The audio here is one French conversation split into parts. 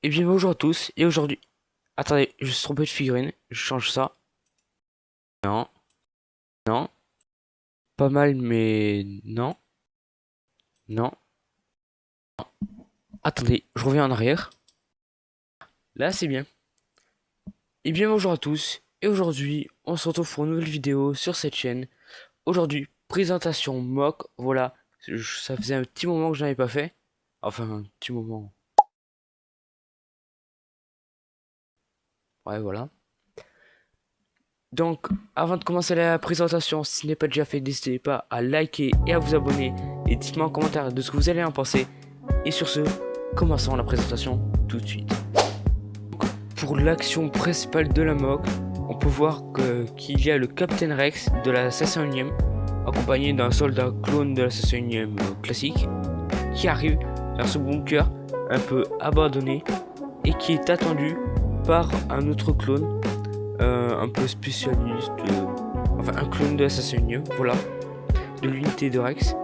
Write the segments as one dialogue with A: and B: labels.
A: Et bien bonjour à tous, et aujourd'hui... Attendez, je me suis trompé de figurine, je change ça. Non, non, pas mal mais non, non. Attendez, je reviens en arrière. Là c'est bien. Et bien bonjour à tous, et aujourd'hui on se retrouve pour une nouvelle vidéo sur cette chaîne. Aujourd'hui, présentation mock, voilà. Ça faisait un petit moment que je n'avais pas fait. Enfin, un petit moment. Ouais, voilà. Donc, avant de commencer la présentation, si ce n'est pas déjà fait, n'hésitez pas à liker et à vous abonner. Et dites-moi en commentaire de ce que vous allez en penser. Et sur ce, commençons la présentation tout de suite. Pour l'action principale de la mock, on peut voir qu'il y a le Captain Rex de la 501ème, accompagné d'un soldat clone de la 501ème classique, qui arrive vers ce bunker un peu abandonné et qui est attendu par un autre clone un peu spécialiste, enfin un clone de la 501ème, voilà, de l'unité de Rex,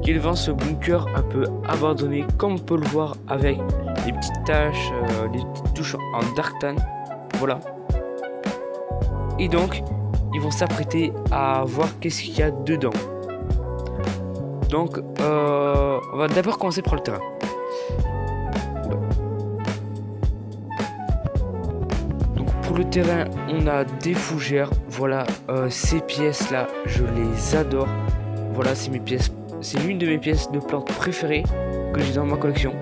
A: qui est devant ce bunker un peu abandonné, comme on peut le voir avec les petites taches, les petites touches en dark tan, voilà. Et donc, ils vont s'apprêter à voir qu'est-ce qu'il y a dedans. Donc, on va d'abord commencer par le terrain. Pour le terrain, on a des fougères. Voilà, ces pièces là, je les adore. Voilà, c'est mes pièces. C'est l'une de mes pièces de plantes préférées que j'ai dans ma collection.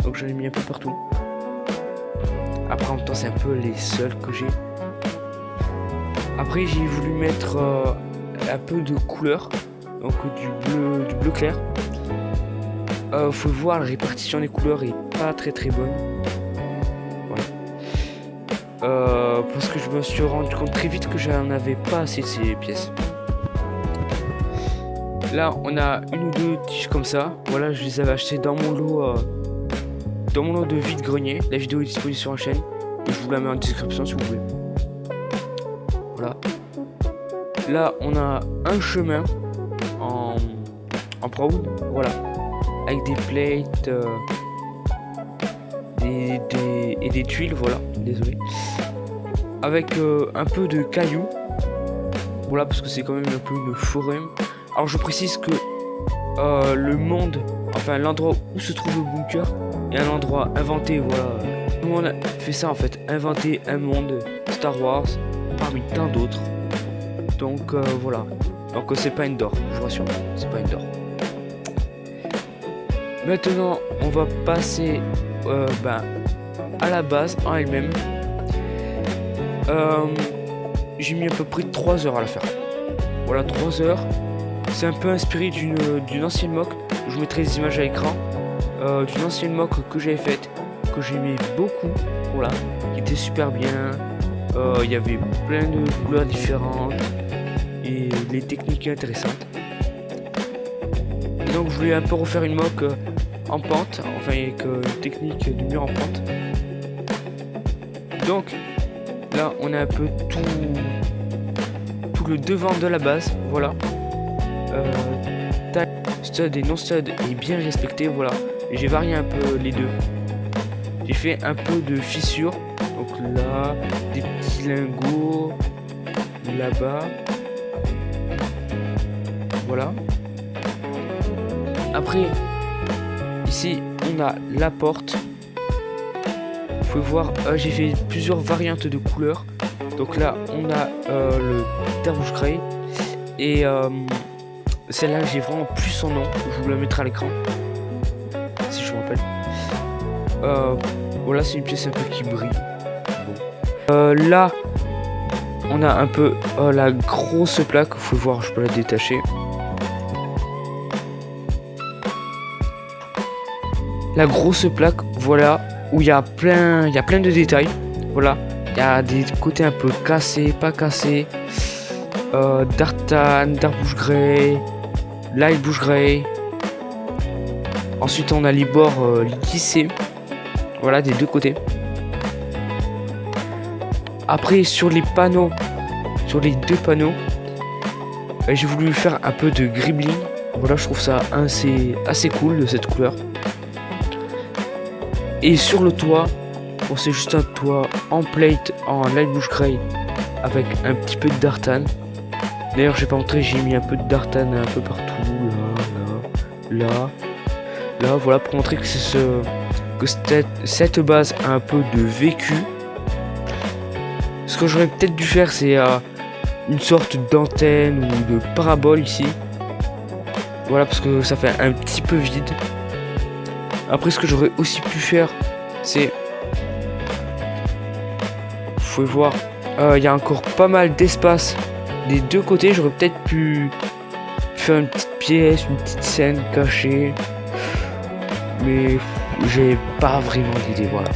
A: Donc j'en ai mis un peu partout. Après, en même temps, c'est un peu les seules que j'ai. Après, j'ai voulu mettre un peu de couleur, donc du bleu clair. Faut voir, la répartition des couleurs est pas très bonne. Parce que je me suis rendu compte très vite que j'en avais pas assez de ces pièces. Là, on a une ou deux tiges comme ça. Voilà, je les avais achetées dans mon lot de vide-grenier. La vidéo est disponible sur la chaîne. Et je vous la mets en description si vous voulez. Voilà. Là, on a un chemin en proud. Voilà. Avec des plates et des tuiles. Voilà. Désolé. Avec un peu de cailloux. Voilà, parce que c'est quand même un peu une forêt. Alors je précise que le monde, enfin l'endroit où se trouve le bunker, est un endroit inventé, voilà. Tout le monde a fait ça en fait, inventer un monde Star Wars parmi tant d'autres. Donc voilà. Donc c'est pas Endor, je vous rassure, c'est pas Endor. Maintenant, on va passer à la base en elle-même. J'ai mis à peu près 3 heures à la faire. Voilà, 3 heures. C'est un peu inspiré d'une ancienne mock. Je vous mettrai les images à l'écran. D'une ancienne mock que j'avais faite, que j'aimais beaucoup. Voilà, qui était super bien. Il y avait plein de couleurs différentes et les techniques intéressantes. Et donc je voulais un peu refaire une mock en pente, enfin avec une technique de mur en pente. Donc là, on a un peu tout le devant de la base, voilà. Stud et non stud est bien respecté, voilà. J'ai varié un peu les deux. J'ai fait un peu de fissures, donc là, des petits lingots, là-bas. Voilà. Après, ici, on a la porte. Vous pouvez voir, j'ai fait plusieurs variantes de couleurs. Donc là, on a le Darbush Grey. Et celle-là, j'ai vraiment plus son nom. Je vous la mettrai à l'écran. Si je me rappelle. Voilà, c'est une pièce un peu qui brille. Bon. Là, on a un peu la grosse plaque. Vous pouvez voir, je peux la détacher. La grosse plaque, voilà, où il y a plein de détails. Voilà, il y a des côtés un peu cassés, pas cassés. Dartan, Darbush Grey, Light Bush Grey. Ensuite, on a les bords lissés. Voilà, des deux côtés. Après, sur les panneaux, sur les deux panneaux, j'ai voulu faire un peu de gribbling. Voilà, je trouve ça assez cool de cette couleur. Et sur le toit, bon, c'est juste un toit en plate en light bush gray avec un petit peu de dartan. D'ailleurs, j'ai pas montré, j'ai mis un peu de dartan un peu partout, là, voilà, pour montrer que c'est que cette base a un peu de vécu. Ce que j'aurais peut-être dû faire, c'est une sorte d'antenne ou de parabole ici. Voilà, parce que ça fait un petit peu vide. Après, ce que j'aurais aussi pu faire, c'est... Vous pouvez voir, il y a encore pas mal d'espace des deux côtés. J'aurais peut-être pu faire une petite pièce, une petite scène cachée. Mais j'ai pas vraiment d'idée, voilà.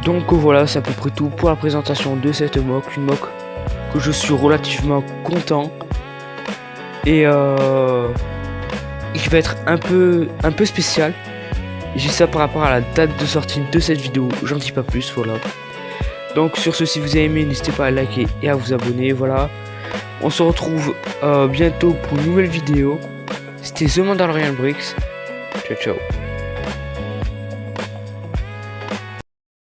A: Donc voilà, c'est à peu près tout pour la présentation de cette mock. Une mock que je suis relativement content. Et qui va être un peu spécial. J'ai ça par rapport à la date de sortie de cette vidéo. J'en dis pas plus, voilà. Donc sur ce, si vous avez aimé, n'hésitez pas à liker et à vous abonner, voilà. On se retrouve bientôt pour une nouvelle vidéo. C'était The Mandalorian Bricks. Ciao ciao.